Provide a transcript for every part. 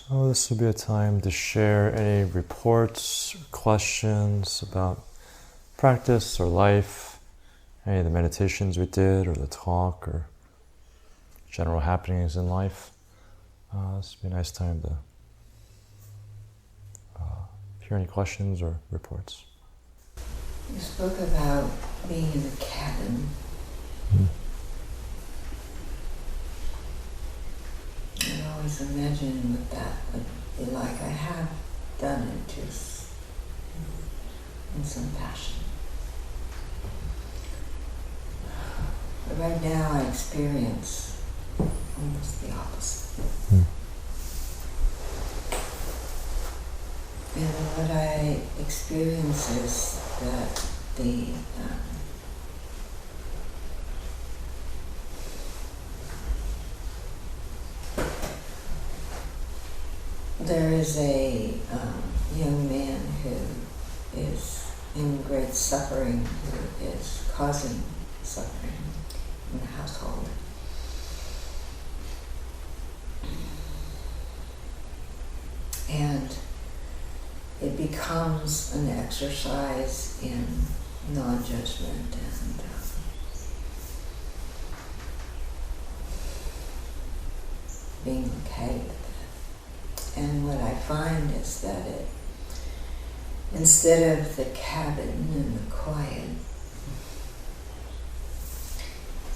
So this would be a time to share any reports, or questions about practice or life, any of the meditations we did or the talk or general happenings in life. This would be a nice time to hear any questions or reports. You spoke about being in a cabin. I always imagine what that would be like. I have done it just in some fashion. But right now I experience almost the opposite. And what I experience is that there is a young man who is in great suffering, who is causing suffering in the household. And it becomes an exercise in non-judgment and being okay with it. And what I find is that instead of the cabin and the quiet,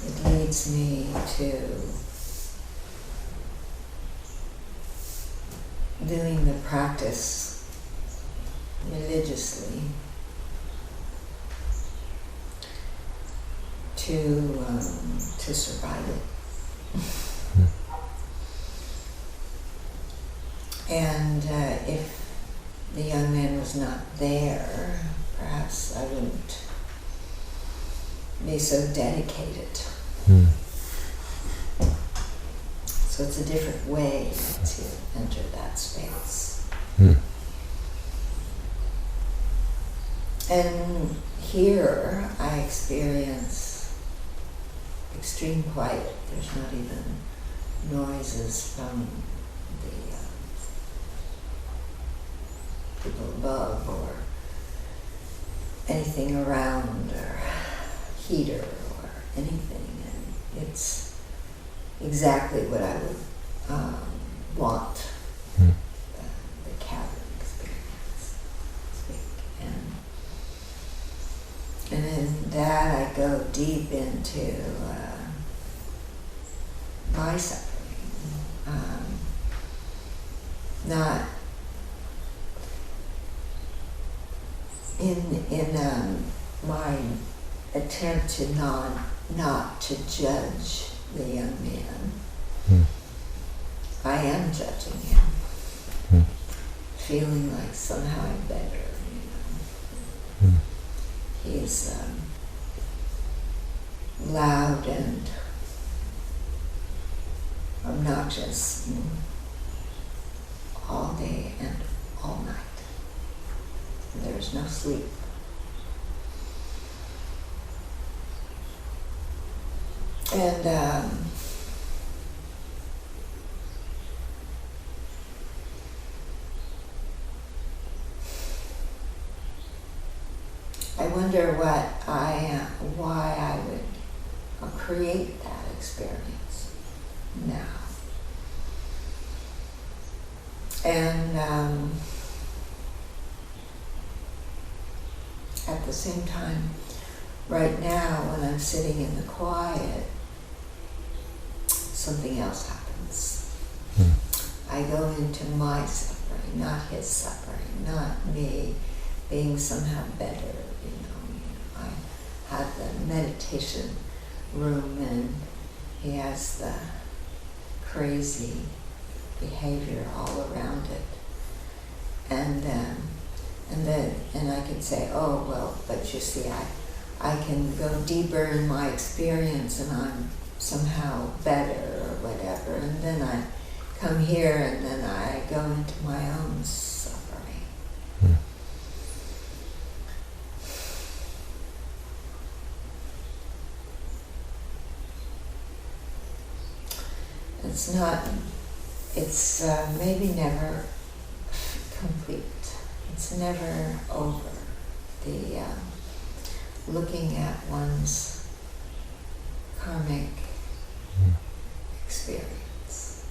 it leads me to doing the practice religiously to survive it. And if the young man was not there, perhaps I wouldn't be so dedicated. So it's a different way to enter that space. And here I experience extreme quiet. There's not even noises from the people above or anything around or heater or anything. And it's exactly what I would want. The cabin experience. And in that I go deep into my suffering. Not in my attempt to not to judge the young man. I am judging him, feeling like somehow I'm better. He's loud and obnoxious all day and all night. There's no sleep. And I wonder why I would create that experience now. And at the same time, right now, when I'm sitting in the quiet, something else happens. I go into my suffering, not his suffering, not me being somehow better. I have the meditation room and he has the crazy behavior all around it. And I can say, oh, well, but you see, I can go deeper in my experience and I'm somehow better or whatever. And then I come here and then I go into my own suffering. It's not it's maybe never complete. It's never over. The looking at one's karmic experience.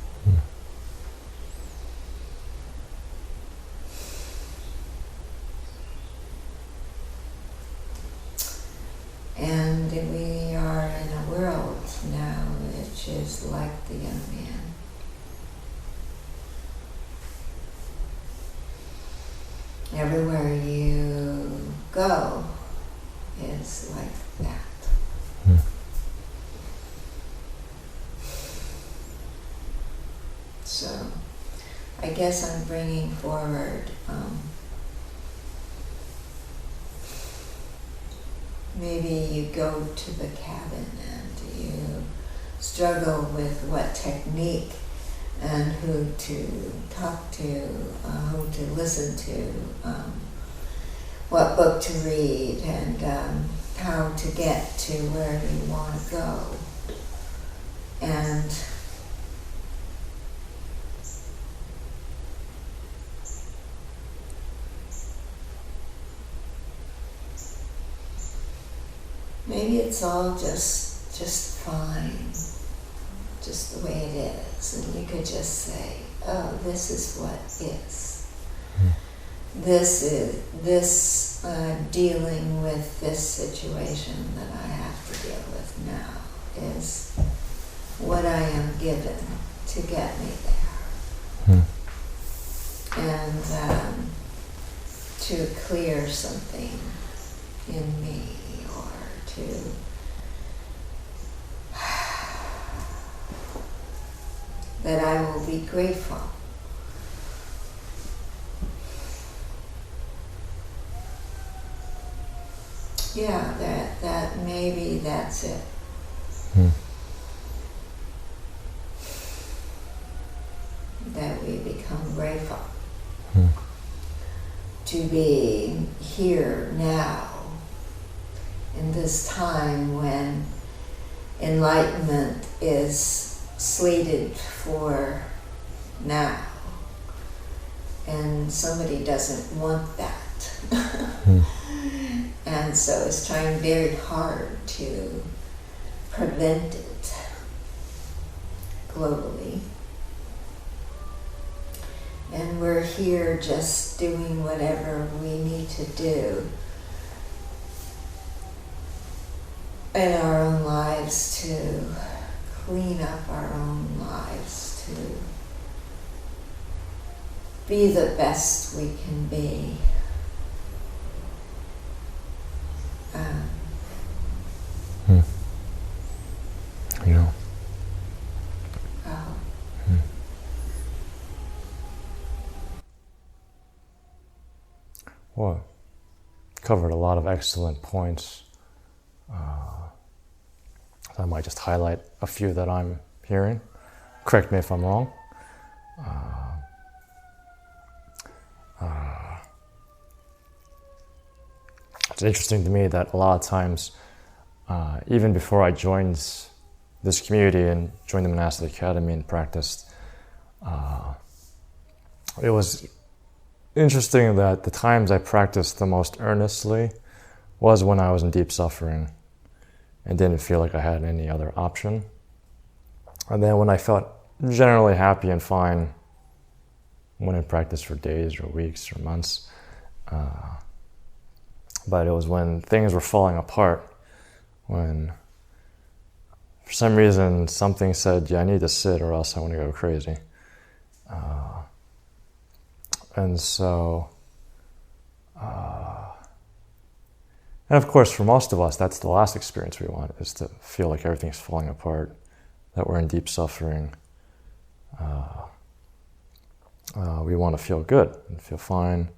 And we are in a world now which is like the young man. Everywhere you go is like that. So I guess I'm bringing forward maybe you go to the cabin and you struggle with what technique and who to talk to, who to listen to, what book to read, and how to get to where you want to go. And maybe it's all just fine, just the way it is, and you could just say, "Oh, this is what is. This dealing with this situation that I have to deal with now is what I am given to get me there, and to clear something in me, or to that I will be grateful." Yeah, that maybe that's it. That we become grateful to be here now in this time when enlightenment is slated for now, and somebody doesn't want that. And so it's trying very hard to prevent it globally. And we're here just doing whatever we need to do in our own lives to clean up our own lives, to be the best we can be. You know. Well, covered a lot of excellent points. I might just highlight a few that I'm hearing. Correct me if I'm wrong. It's interesting to me that a lot of times, even before I joined this community and joined the monastic academy and practiced, it was interesting that the times I practiced the most earnestly was when I was in deep suffering and didn't feel like I had any other option. And then when I felt generally happy and fine, when I practiced for days or weeks or months, but it was when things were falling apart, when for some reason something said, yeah, I need to sit or else I want to go crazy. And so, and of course for most of us, that's the last experience we want, is to feel like everything's falling apart, that we're in deep suffering. We want to feel good and feel fine,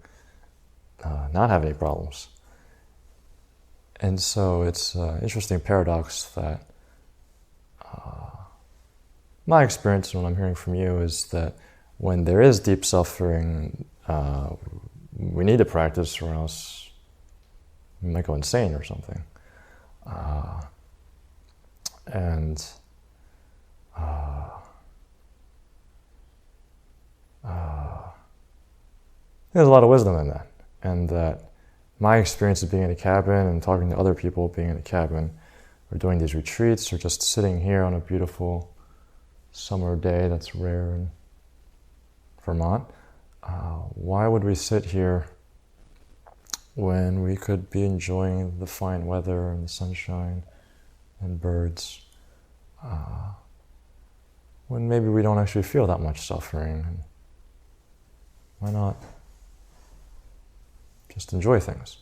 not have any problems. And so it's an interesting paradox that my experience and what I'm hearing from you is that when there is deep suffering, we need to practice or else we might go insane or something. there's a lot of wisdom in that. And that my experience of being in a cabin and talking to other people being in a cabin, or doing these retreats, or just sitting here on a beautiful summer day that's rare in Vermont, why would we sit here when we could be enjoying the fine weather and the sunshine and birds, when maybe we don't actually feel that much suffering? And why not just enjoy things?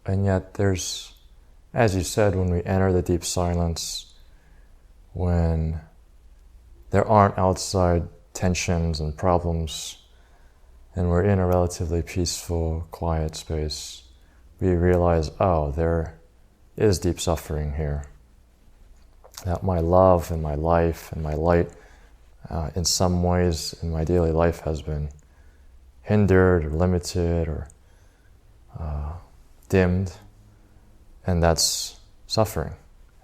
And yet there's, as you said, when we enter the deep silence, when there aren't outside tensions and problems, and we're in a relatively peaceful, quiet space, we realize, oh, there is deep suffering here. That my love and my life and my light, in some ways in my daily life, has been hindered or limited or dimmed, and that's suffering.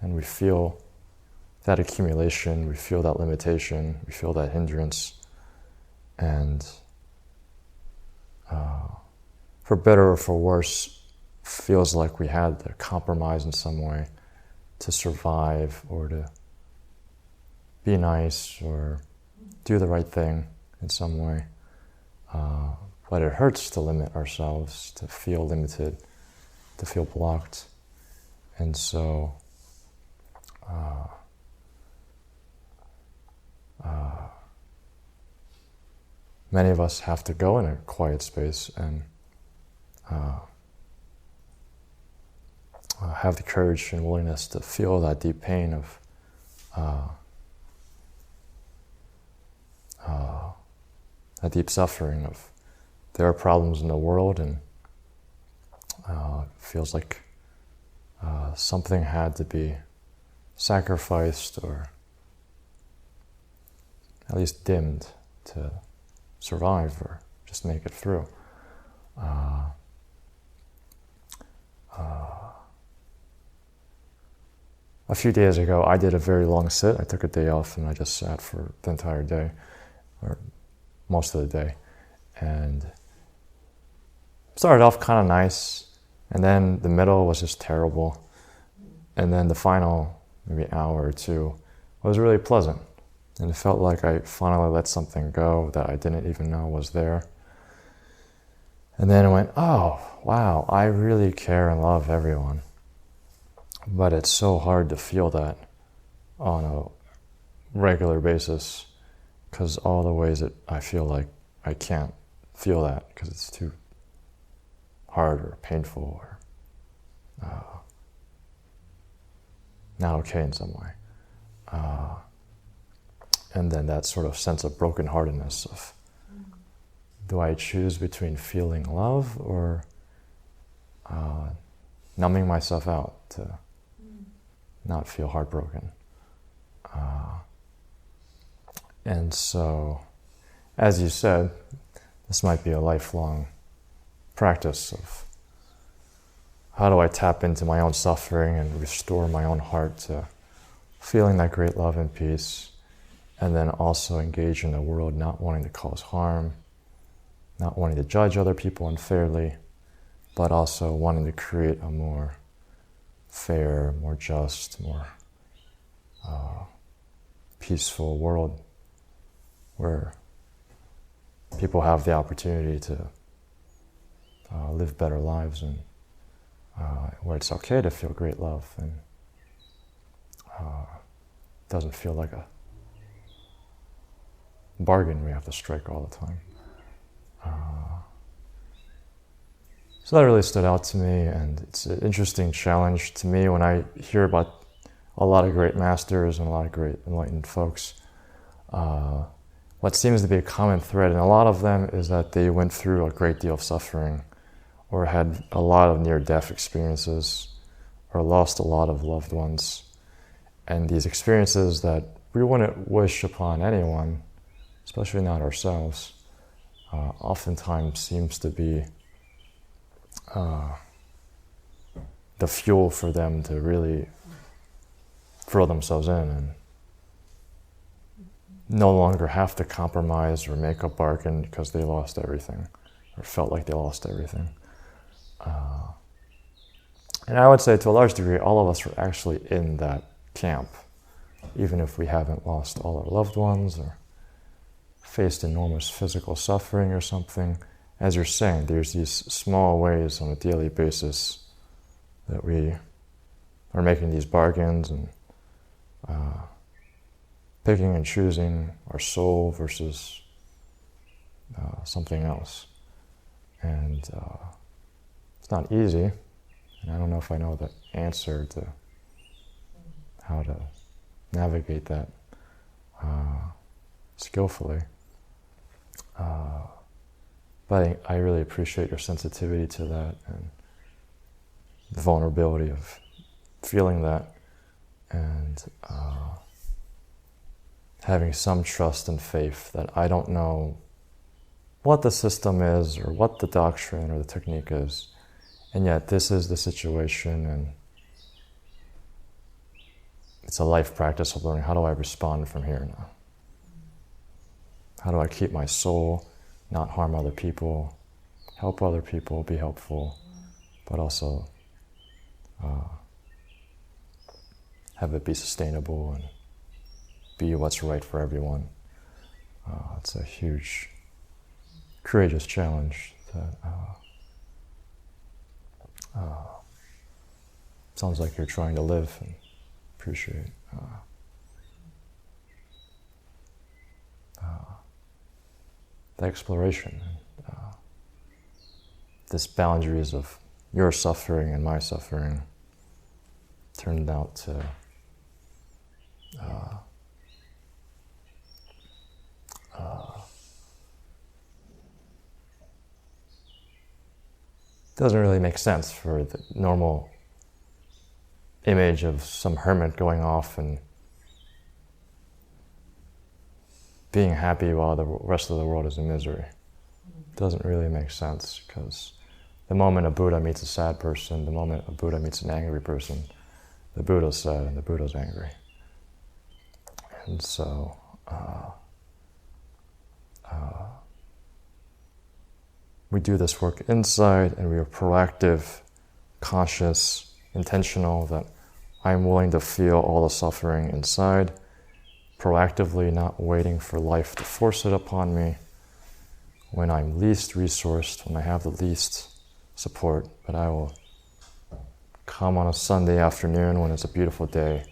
And we feel that accumulation, we feel that limitation, we feel that hindrance, and for better or for worse, feels like we had to compromise in some way to survive, or to be nice, or do the right thing in some way. But it hurts to limit ourselves, to feel limited, to feel blocked. And so many of us have to go in a quiet space and have the courage and willingness to feel that deep pain of that deep suffering of there are problems in the world, and feels like something had to be sacrificed or at least dimmed to survive or just make it through. A few days ago, I did a very long sit. I took a day off and I just sat for the entire day, or most of the day, and started off kind of nice, and then the middle was just terrible, and then the final maybe hour or two was really pleasant, and it felt like I finally let something go that I didn't even know was there. And then I went, oh, wow, I really care and love everyone. But it's so hard to feel that on a regular basis, because all the ways that I feel like I can't feel that because it's too hard or painful or not okay in some way. And then that sort of sense of brokenheartedness of, do I choose between feeling love or numbing myself out to not feel heartbroken? And so, as you said, this might be a lifelong practice of how do I tap into my own suffering and restore my own heart to feeling that great love and peace, and then also engage in the world not wanting to cause harm, not wanting to judge other people unfairly, but also wanting to create a more fair, more just, more peaceful world where people have the opportunity to live better lives, and where it's okay to feel great love, and doesn't feel like a bargain we have to strike all the time. So that really stood out to me, and it's an interesting challenge to me when I hear about a lot of great masters and a lot of great enlightened folks. What seems to be a common thread in a lot of them is that they went through a great deal of suffering, or had a lot of near-death experiences, or lost a lot of loved ones. And these experiences that we wouldn't wish upon anyone, especially not ourselves, oftentimes seems to be the fuel for them to really throw themselves in and no longer have to compromise or make a bargain because they lost everything or felt like they lost everything. And I would say to a large degree, all of us are actually in that camp, even if we haven't lost all our loved ones or faced enormous physical suffering or something. As you're saying, there's these small ways on a daily basis that we are making these bargains and picking and choosing our soul versus something else. And it's not easy, and I don't know if I know the answer to how to navigate that skillfully. But I really appreciate your sensitivity to that and the vulnerability of feeling that, and having some trust and faith that I don't know what the system is or what the doctrine or the technique is, and yet this is the situation, and it's a life practice of learning, how do I respond from here now? How do I keep my soul, not harm other people, help other people, be helpful, but also have it be sustainable and be what's right for everyone. It's a huge, courageous challenge that sounds like you're trying to live, and appreciate the exploration, this boundaries of your suffering and my suffering turned out to doesn't really make sense for the normal image of some hermit going off and being happy while the rest of the world is in misery. It doesn't really make sense, because the moment a Buddha meets a sad person, the moment a Buddha meets an angry person, the Buddha's sad and the Buddha's angry. And so we do this work inside, and we are proactive, conscious, intentional, that I'm willing to feel all the suffering inside, proactively, not waiting for life to force it upon me when I'm least resourced, when I have the least support. But I will come on a Sunday afternoon when it's a beautiful day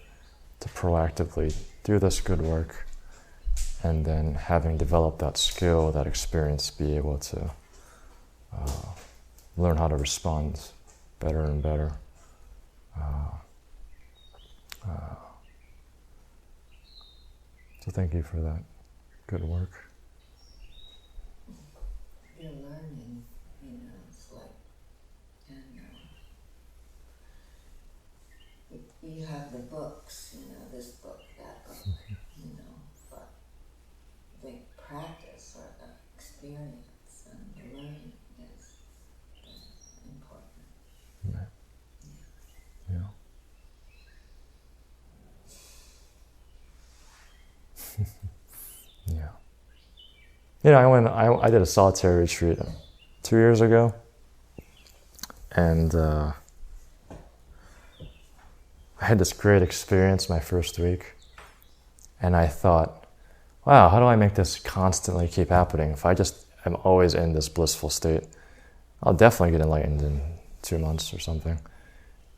to proactively do this good work, and then, having developed that skill, that experience, be able to learn how to respond better and better. So thank you for that good work. You're learning, it's like, and you have the books, this book, that book, but the practice or the experience and the learning is important. Right. Yeah. Yeah. I did a solitary retreat 2 years ago, and I had this great experience my first week, and I thought, wow, how do I make this constantly keep happening? If I just am always in this blissful state, I'll definitely get enlightened in 2 months or something.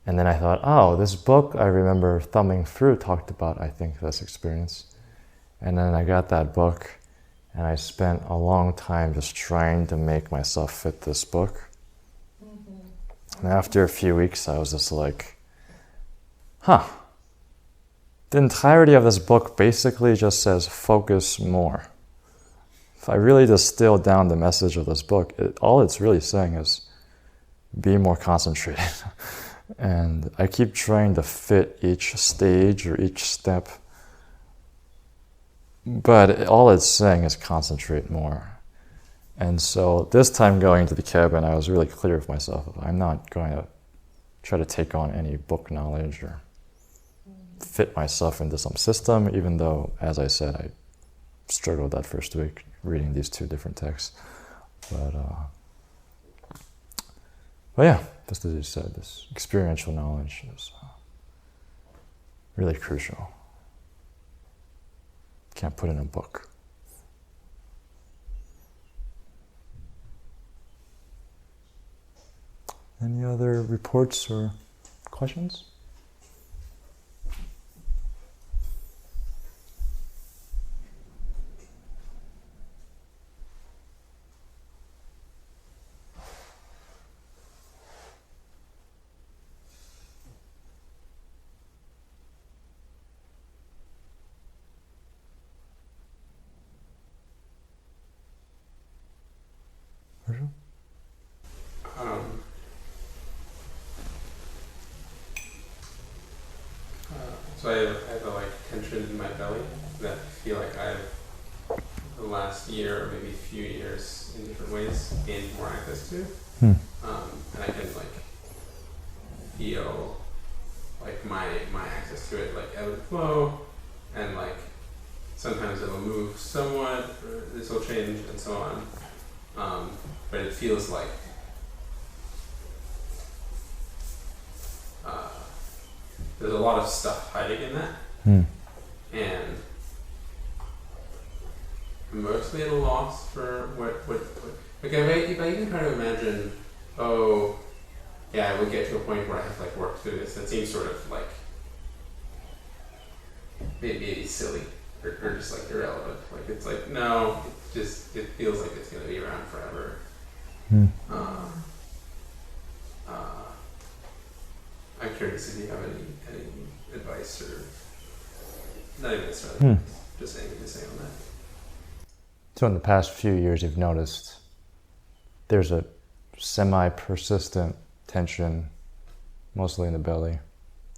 And then I thought, oh, this book I remember thumbing through talked about, I think, this experience. And then I got that book, and I spent a long time just trying to make myself fit this book. Mm-hmm. And after a few weeks, I was just like, the entirety of this book basically just says focus more. If I really distill down the message of this book, all it's really saying is be more concentrated. And I keep trying to fit each stage or each step, but all it's saying is concentrate more. And so this time going to the cabin, I was really clear with myself. I'm not going to try to take on any book knowledge or fit myself into some system, even though, as I said, I struggled that first week reading these two different texts. But yeah, just as you said, this experiential knowledge is really crucial. Can't put in a book. Any other reports or questions? So I have a tension in my belly that I feel like I've, the last year or maybe a few years in different ways, gained more access to. And I can feel my access to it ebb and flow, and sometimes it'll move somewhat, or this will change and so on. But it feels like there's a lot of stuff hiding in that, and I'm mostly at a loss for what if I even try to imagine, oh yeah, I would get to a point where I have to work through this. That seems sort of maybe silly or just irrelevant. It's no, it feels like it's gonna be around forever. I'm curious if you have any advice, or not even necessarily, just anything to say on that. So in the past few years, you've noticed there's a semi-persistent tension, mostly in the belly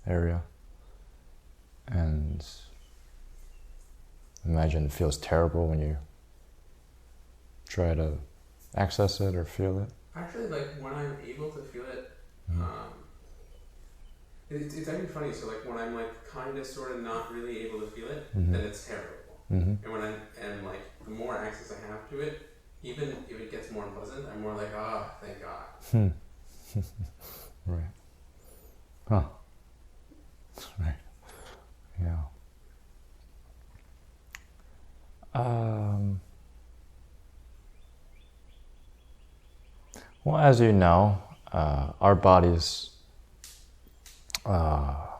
area, and imagine it feels terrible when you try to access it or feel it. Actually, when I'm able to feel it, it's actually funny. So when I'm kind of sort of not really able to feel it, then it's terrible. And when the more access I have to it, even if it gets more unpleasant, I'm more thank God. Right. Huh. Right. Yeah. Well, as you know, our bodies, I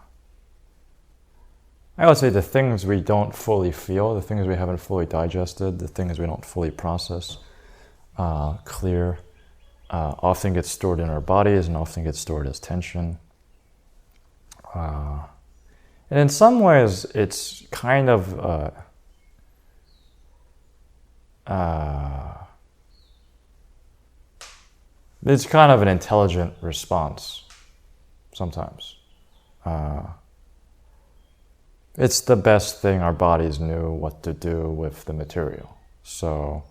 would say the things we don't fully feel, the things we haven't fully digested, the things we don't fully process, clear, often get stored in our bodies and often get stored as tension. And in some ways, it's kind of it's kind of an intelligent response sometimes. It's the best thing our bodies knew what to do with the material. So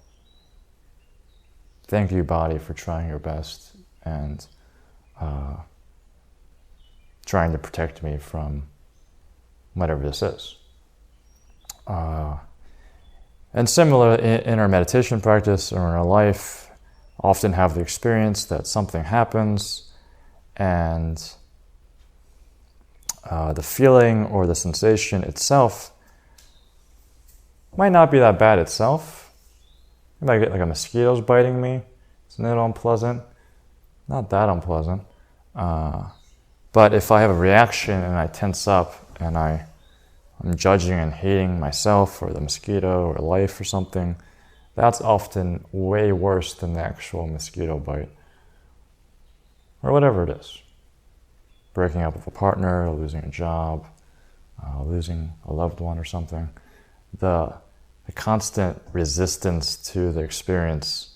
thank you, body, for trying your best and trying to protect me from whatever this is. And similar in our meditation practice or in our life, often have the experience that something happens and the feeling or the sensation itself might not be that bad itself. You might get a mosquito's biting me. Isn't it unpleasant? Not that unpleasant. But if I have a reaction and I tense up and I'm judging and hating myself or the mosquito or life or something, that's often way worse than the actual mosquito bite. Or whatever it is. Breaking up with a partner, losing a job, losing a loved one or something. The constant resistance to the experience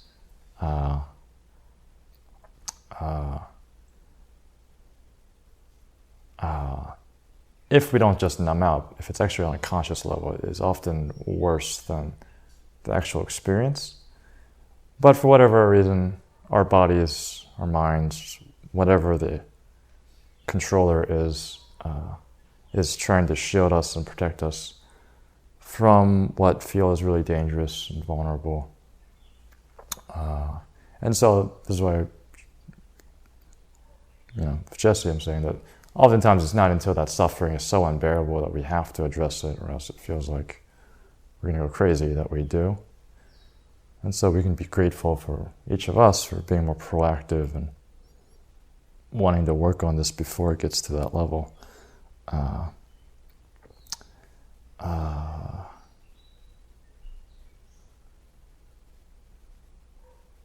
if we don't just numb out, if it's actually on a conscious level, it is often worse than the actual experience. But for whatever reason, our bodies, our minds, whatever the controller is trying to shield us and protect us from what feels really dangerous and vulnerable. And so this is why, for Jesse, I'm saying that oftentimes it's not until that suffering is so unbearable that we have to address it, or else it feels like we're going to go crazy that we do. And so we can be grateful for each of us for being more proactive and wanting to work on this before it gets to that level.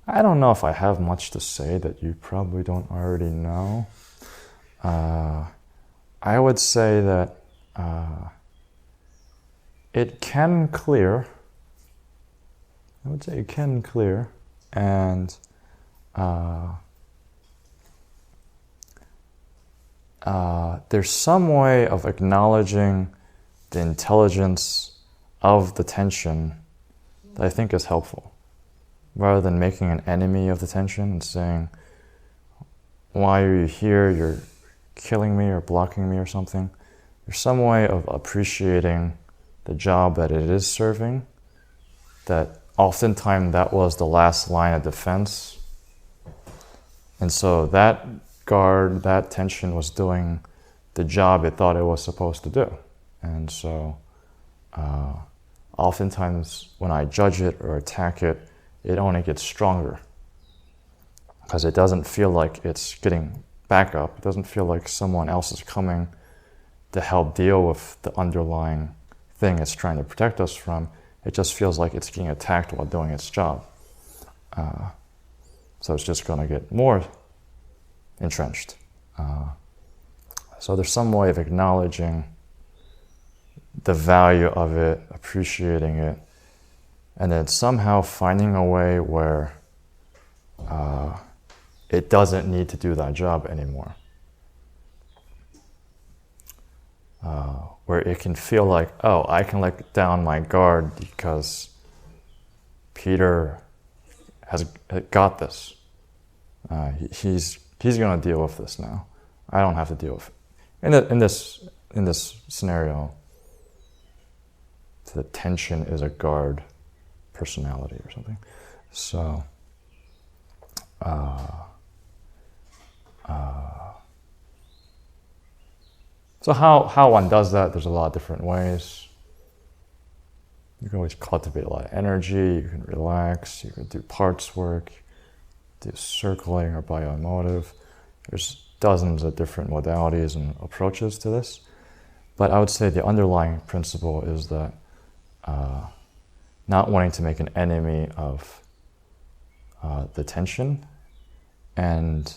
I don't know if I have much to say that you probably don't already know. I would say that it can clear. And there's some way of acknowledging the intelligence of the tension that I think is helpful, rather than making an enemy of the tension and saying, why are you here? You're killing me or blocking me or something. There's some way of appreciating the job that it is serving, that oftentimes that was the last line of defense. And so that guard, that tension was doing the job it thought it was supposed to do. And so oftentimes when I judge it or attack it, it only gets stronger, because it doesn't feel like it's getting back up. It doesn't feel like someone else is coming to help deal with the underlying thing it's trying to protect us from. It just feels like it's getting attacked while doing its job. So it's just going to get more entrenched. So there's some way of acknowledging the value of it, appreciating it, and then somehow finding a way where it doesn't need to do that job anymore. Where it can feel like, oh, I can let down my guard because Peter has got this. He's going to deal with this now. I don't have to deal with it. In this scenario, the tension is a guard personality or something. So, so how one does that, there's a lot of different ways. You can always cultivate a lot of energy, you can relax, you can do parts work, do circling or bioemotive. There's dozens of different modalities and approaches to this. But I would say the underlying principle is that not wanting to make an enemy of the tension, and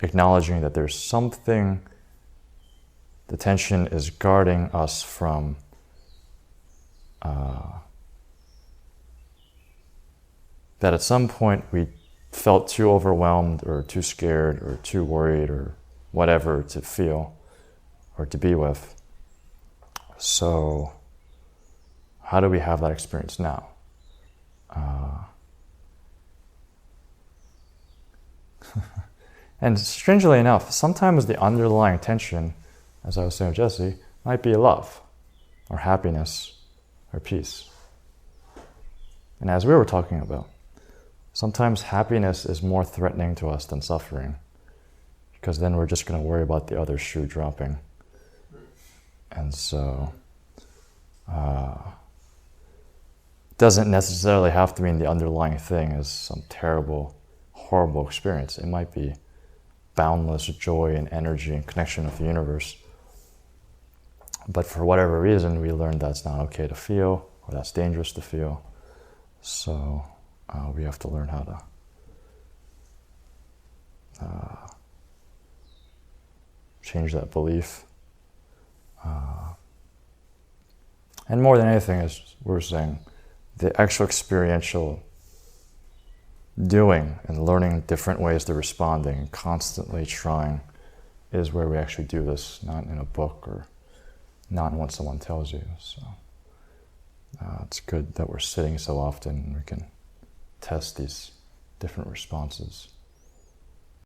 acknowledging that there's something the tension is guarding us from, that at some point we felt too overwhelmed or too scared or too worried or whatever to feel or to be with. So how do we have that experience now? And strangely enough, sometimes the underlying tension, as I was saying with Jesse, might be love or happiness or peace. And as we were talking about, sometimes happiness is more threatening to us than suffering, because then we're just going to worry about the other shoe dropping. And so it doesn't necessarily have to mean the underlying thing is some terrible, horrible experience. It might be boundless joy and energy and connection with the universe. But for whatever reason, we learned that's not okay to feel, or that's dangerous to feel. So we have to learn how to change that belief. And more than anything, as we're saying, the actual experiential doing and learning different ways to responding and constantly trying is where we actually do this, not in a book or not in what someone tells you. So it's good that we're sitting so often and we can test these different responses.